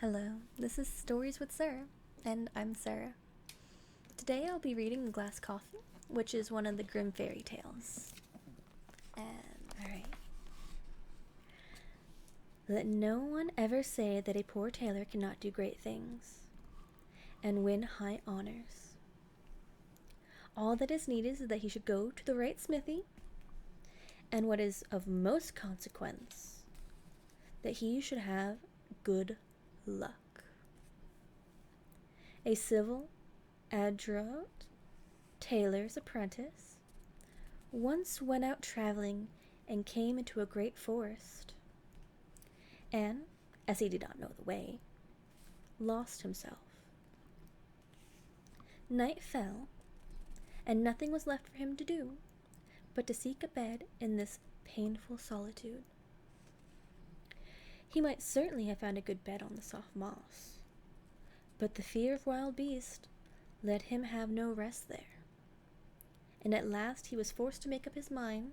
Hello, this is Stories with Sarah, and I'm Sarah. Today I'll be reading Glass Coffin, which is one of the Grimm fairy tales. Alright. Let no one ever say that a poor tailor cannot do great things and win high honors. All that is needed is that he should go to the right smithy, and what is of most consequence, that he should have good luck. A civil, adroit tailor's apprentice once went out traveling and came into a great forest, and, as he did not know the way, lost himself. Night fell, and nothing was left for him to do but to seek a bed in this painful solitude. He might certainly have found a good bed on the soft moss, but the fear of wild beasts let him have no rest there, and at last he was forced to make up his mind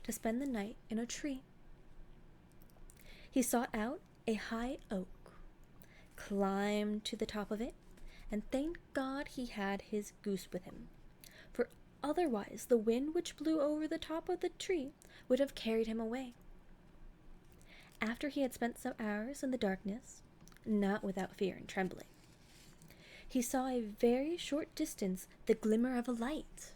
to spend the night in a tree. He sought out a high oak, climbed to the top of it, and thanked God he had his goose with him, for otherwise the wind which blew over the top of the tree would have carried him away. After he had spent some hours in the darkness, not without fear and trembling, he saw a very short distance the glimmer of a light.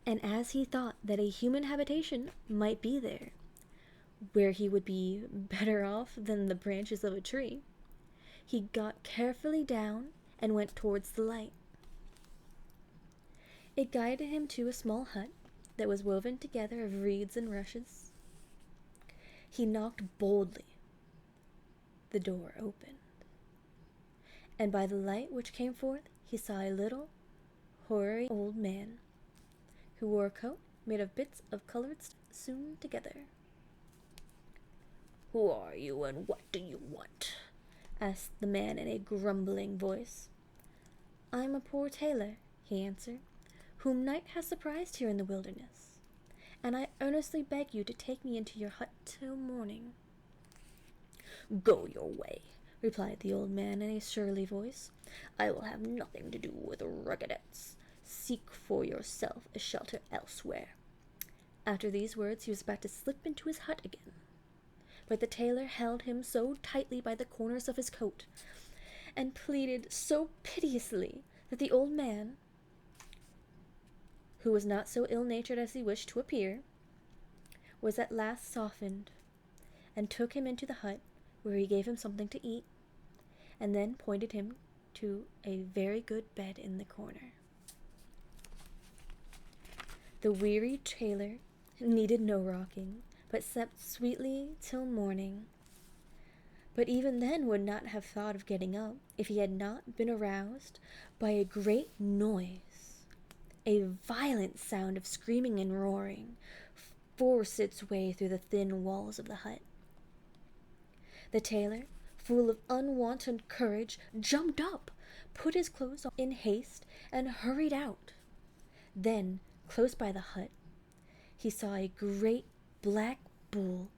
And as he thought that a human habitation might be there, where he would be better off than the branches of a tree, he got carefully down and went towards the light. It guided him to a small hut that was woven together of reeds and rushes. He knocked boldly. The door opened, and by the light which came forth he saw a little, hoary old man, who wore a coat made of bits of colored sewn together. "Who are you, and what do you want?" asked the man in a grumbling voice. "I am a poor tailor," he answered, "whom night has surprised here in the wilderness, and I earnestly beg you to take me into your hut till morning." "Go your way," replied the old man in a surly voice. "I will have nothing to do with ragadettes. Seek for yourself a shelter elsewhere." After these words he was about to slip into his hut again, but the tailor held him so tightly by the corners of his coat, and pleaded so piteously, that the old man, who was not so ill-natured as he wished to appear, was at last softened, and took him into the hut, where he gave him something to eat, and then pointed him to a very good bed in the corner. The weary tailor needed no rocking, but slept sweetly till morning, but even then would not have thought of getting up if he had not been aroused by a great noise. A violent sound of screaming and roaring forced its way through the thin walls of the hut. The tailor, full of unwonted courage, jumped up, put his clothes on in haste, and hurried out. Then, close by the hut, he saw a great black bull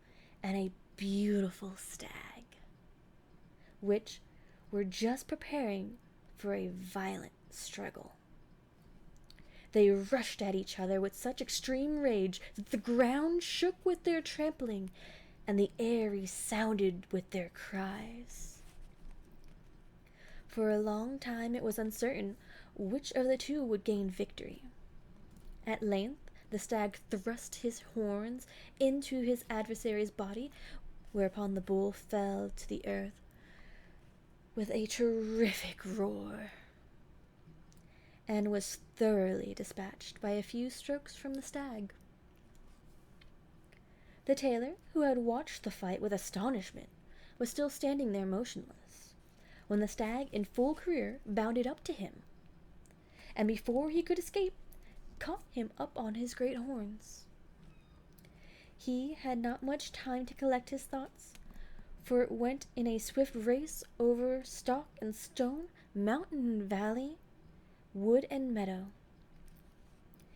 and a beautiful stag, which were just preparing for a violent struggle. They rushed at each other with such extreme rage that the ground shook with their trampling, and the air resounded with their cries. For a long time it was uncertain which of the two would gain victory. At length the stag thrust his horns into his adversary's body, whereupon the bull fell to the earth with a terrific roar, and was thoroughly dispatched by a few strokes from the stag. The tailor, who had watched the fight with astonishment, was still standing there motionless, when the stag in full career bounded up to him, and before he could escape, caught him up on his great horns. He had not much time to collect his thoughts, for it went in a swift race over stock and stone, mountain and valley, wood and meadow.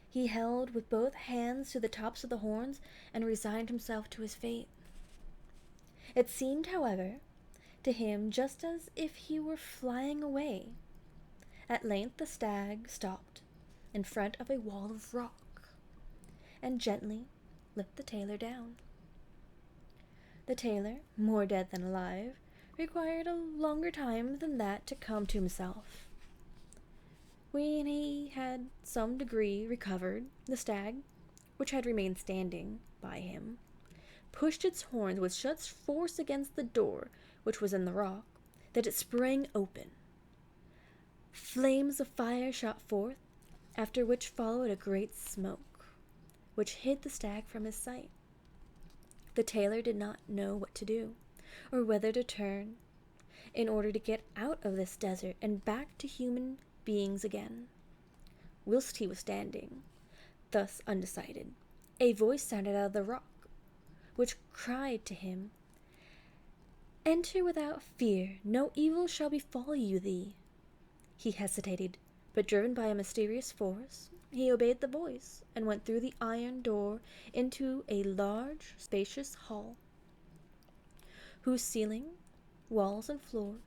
He held with both hands to the tops of the horns and resigned himself to his fate. It seemed, however, to him just as if he were flying away. At length the stag stopped in front of a wall of rock, and gently let the tailor down. The tailor, more dead than alive, required a longer time than that to come to himself. When he had some degree recovered, the stag, which had remained standing by him, pushed its horns with such force against the door, which was in the rock, that it sprang open. Flames of fire shot forth, after which followed a great smoke, which hid the stag from his sight. The tailor did not know what to do, or whether to turn, in order to get out of this desert and back to human beings again. Whilst he was standing, thus undecided, a voice sounded out of the rock, which cried to him, "Enter without fear, no evil shall befall you thee." He hesitated, but driven by a mysterious force, he obeyed the voice, and went through the iron door into a large, spacious hall, whose ceiling, walls, and floor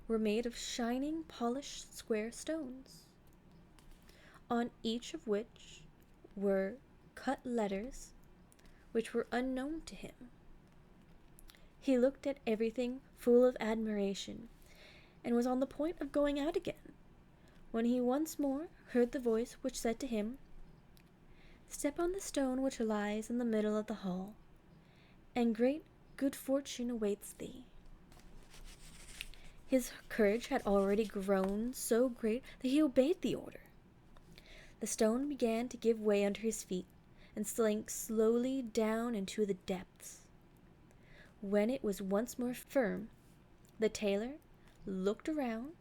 were made of shining, polished, square stones, on each of which were cut letters which were unknown to him. He looked at everything full of admiration, and was on the point of going out again, when he once more heard the voice which said to him, "Step on the stone which lies in the middle of the hall, and great good fortune awaits thee." His courage had already grown so great that he obeyed the order. The stone began to give way under his feet, and sank slowly down into the depths. When it was once more firm, the tailor looked around.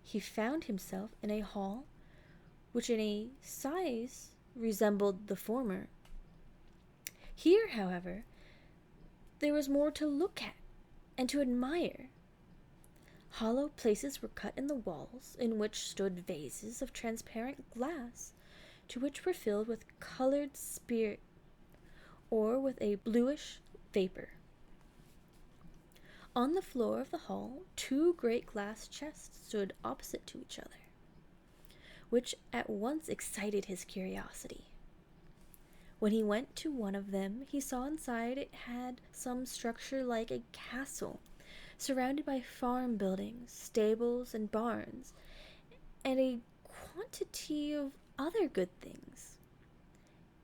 He found himself in a hall which in a size resembled the former. Here, however, there was more to look at and to admire. Hollow places were cut in the walls, in which stood vases of transparent glass, to which were filled with colored spirit, or with a bluish vapor. On the floor of the hall, two great glass chests stood opposite to each other, which at once excited his curiosity. When he went to one of them, he saw inside it had some structure like a castle, surrounded by farm buildings, stables, and barns, and a quantity of other good things.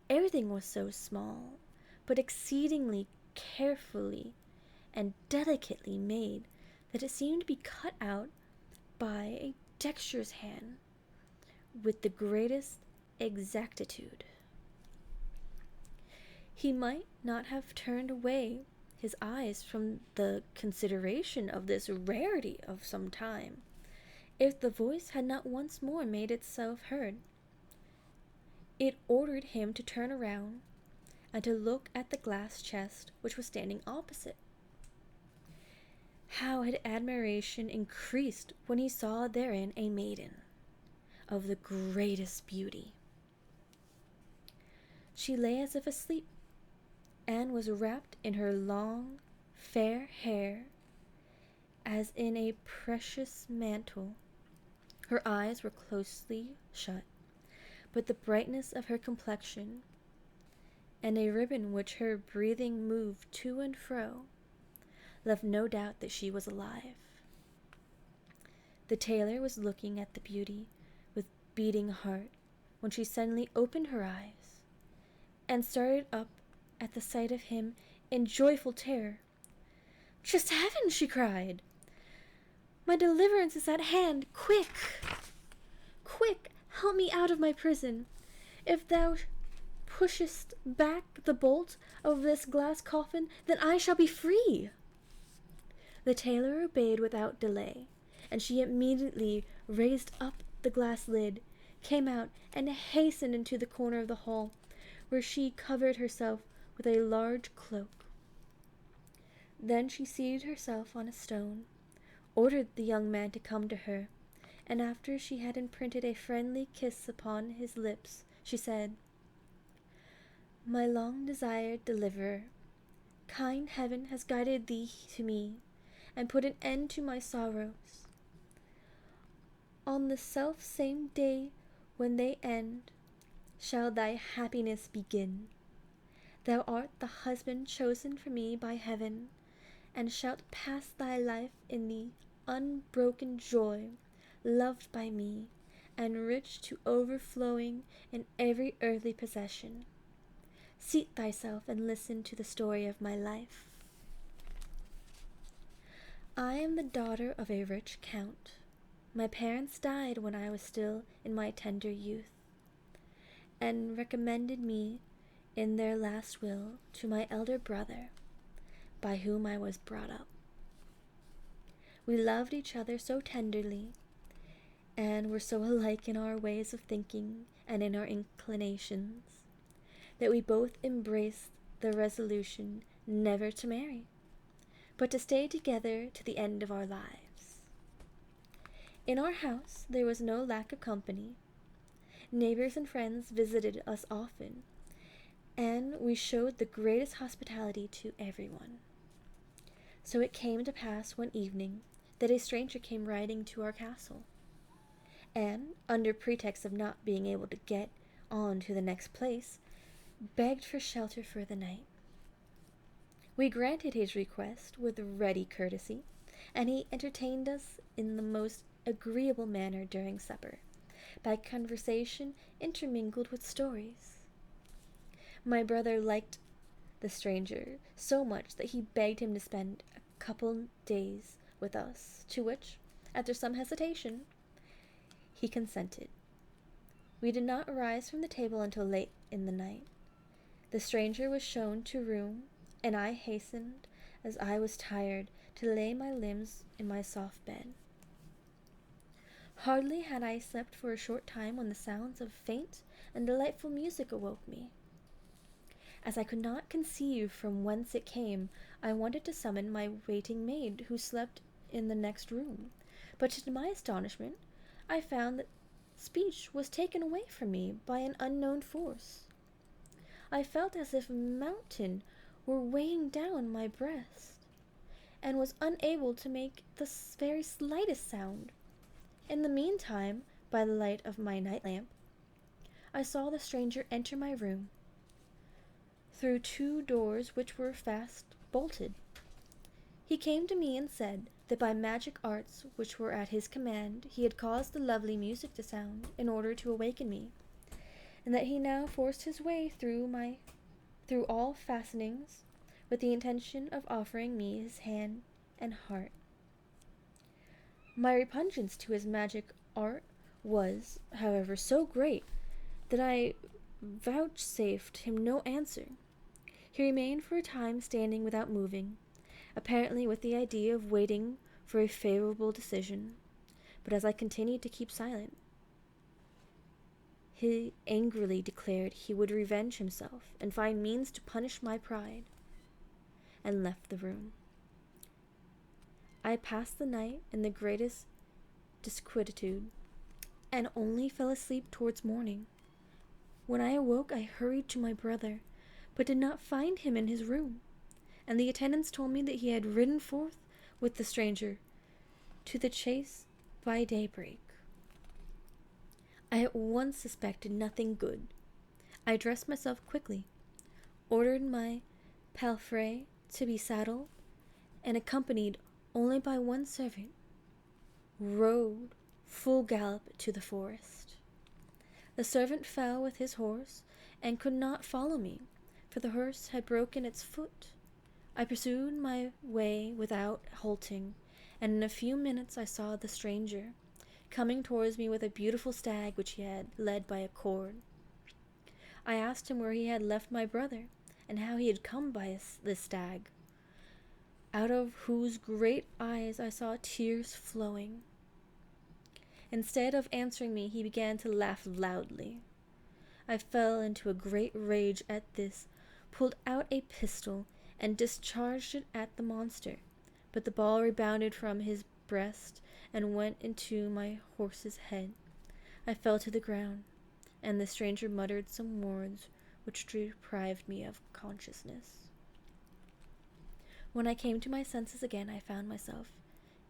Everything was so small, but exceedingly carefully and delicately made, that it seemed to be cut out by a dexterous hand with the greatest exactitude. He might not have turned away his eyes from the consideration of this rarity of some time, if the voice had not once more made itself heard. It ordered him to turn around and to look at the glass chest which was standing opposite. How his admiration increased when he saw therein a maiden of the greatest beauty. She lay as if asleep, and was wrapped in her long, fair hair as in a precious mantle. Her eyes were closely shut, but the brightness of her complexion, and a ribbon which her breathing moved to and fro, left no doubt that she was alive. The tailor was looking at the beauty with beating heart, when she suddenly opened her eyes, and started up at the sight of him in joyful terror. "Just heaven!" she cried. "My deliverance is at hand. Quick! Quick! Help me out of my prison. If thou pushest back the bolt of this glass coffin, then I shall be free." The tailor obeyed without delay, and she immediately raised up the glass lid, came out, and hastened into the corner of the hall, where she covered herself with a large cloak. Then she seated herself on a stone, ordered the young man to come to her, and after she had imprinted a friendly kiss upon his lips, she said, "My long-desired deliverer, kind heaven has guided thee to me, and put an end to my sorrows. On the self same day when they end, shall thy happiness begin. Thou art the husband chosen for me by heaven, and shalt pass thy life in the unbroken joy, loved by me, and rich to overflowing in every earthly possession. Seat thyself and listen to the story of my life. I am the daughter of a rich count. My parents died when I was still in my tender youth, and recommended me in their last will to my elder brother, by whom I was brought up. We loved each other so tenderly, and were so alike in our ways of thinking and in our inclinations, that we both embraced the resolution never to marry, but to stay together to the end of our lives. In our house there was no lack of company. Neighbors and friends visited us often, and we showed the greatest hospitality to everyone. So it came to pass one evening that a stranger came riding to our castle, and, under pretext of not being able to get on to the next place, begged for shelter for the night. We granted his request with ready courtesy, and he entertained us in the most agreeable manner during supper, by conversation intermingled with stories. My brother liked the stranger so much that he begged him to spend a couple days with us, to which, after some hesitation, he consented. We did not rise from the table until late in the night. The stranger was shown to room, and I hastened, as I was tired, to lay my limbs in my soft bed. Hardly had I slept for a short time when the sounds of faint and delightful music awoke me. As I could not conceive from whence it came, I wanted to summon my waiting maid, who slept in the next room, but to my astonishment I found that speech was taken away from me by an unknown force. I felt as if a mountain were weighing down my breast, and was unable to make the very slightest sound. In the meantime, by the light of my night lamp, I saw the stranger enter my room through two doors which were fast bolted. He came to me and said that by magic arts which were at his command he had caused the lovely music to sound in order to awaken me, and that he now forced his way through all fastenings with the intention of offering me his hand and heart. My repugnance to his magic art was, however, so great that I vouchsafed him no answer. He remained for a time standing without moving, apparently with the idea of waiting for a favorable decision, but as I continued to keep silent, he angrily declared he would revenge himself and find means to punish my pride, and left the room. I passed the night in the greatest disquietude, and only fell asleep towards morning. When I awoke, I hurried to my brother, but did not find him in his room, and the attendants told me that he had ridden forth with the stranger to the chase by daybreak. I at once suspected nothing good. I dressed myself quickly, ordered my palfrey to be saddled, and, accompanied only by one servant, rode full gallop to the forest. The servant fell with his horse, and could not follow me, for the horse had broken its foot. I pursued my way without halting, and in a few minutes I saw the stranger coming towards me with a beautiful stag which he had led by a cord. I asked him where he had left my brother, and how he had come by this stag, out of whose great eyes I saw tears flowing. Instead of answering me, he began to laugh loudly. I fell into a great rage at this, pulled out a pistol, and discharged it at the monster, but the ball rebounded from his breast and went into my horse's head. I fell to the ground, and the stranger muttered some words which deprived me of consciousness. When I came to my senses again, I found myself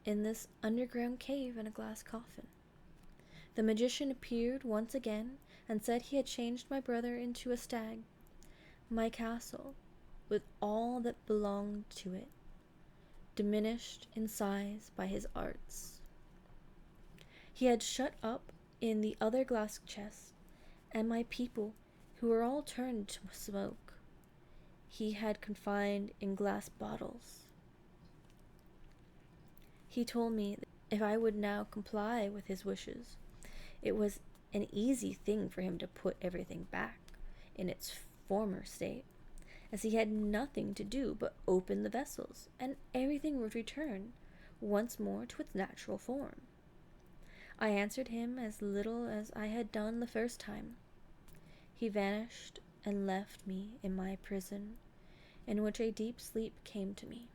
in this underground cave in a glass coffin. The magician appeared once again and said he had changed my brother into a stag. My castle, with all that belonged to it, diminished in size by his arts. He had shut up in the other glass chest, and my people, who were all turned to smoke, he had confined in glass bottles. He told me that if I would now comply with his wishes, it was an easy thing for him to put everything back in its former state, as he had nothing to do but open the vessels, and everything would return once more to its natural form. I answered him as little as I had done the first time. He vanished and left me in my prison, in which a deep sleep came to me.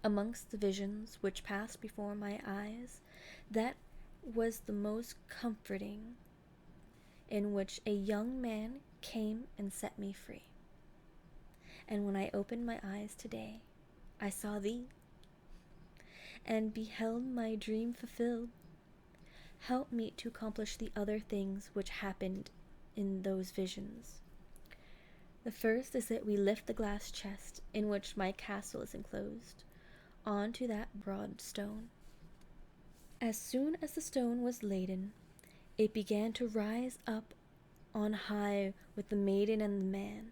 Amongst the visions which passed before my eyes, that was the most comforting, in which a young man came and set me free. And when I opened my eyes today, I saw thee, and beheld my dream fulfilled. Help me to accomplish the other things which happened in those visions. The first is that we lift the glass chest in which my castle is enclosed onto that broad stone. As soon as the stone was laden, it began to rise up on high with the maiden and the man,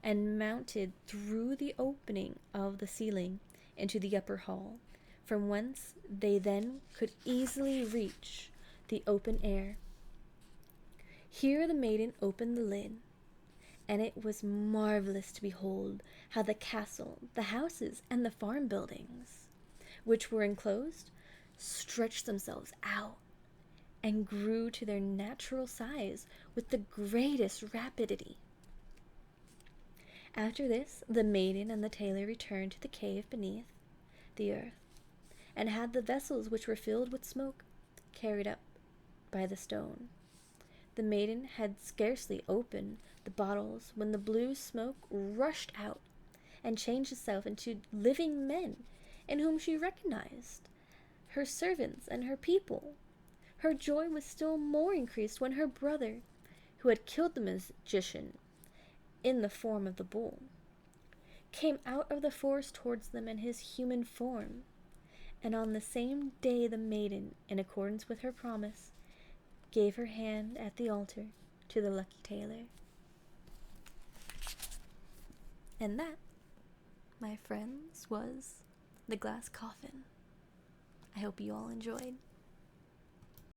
and mounted through the opening of the ceiling into the upper hall, from whence they then could easily reach the open air. Here the maiden opened the lid, and it was marvelous to behold how the castle, the houses, and the farm buildings, which were enclosed, stretched themselves out and grew to their natural size with the greatest rapidity. After this, the maiden and the tailor returned to the cave beneath the earth, and had the vessels which were filled with smoke carried up by the stone. The maiden had scarcely opened the bottles when the blue smoke rushed out and changed itself into living men, in whom she recognized her servants and her people. Her joy was still more increased when her brother, who had killed the magician in the form of the bull, came out of the forest towards them in his human form. And on the same day the maiden, in accordance with her promise, gave her hand at the altar to the lucky tailor. And that, my friends, was The Glass Coffin. I hope you all enjoyed.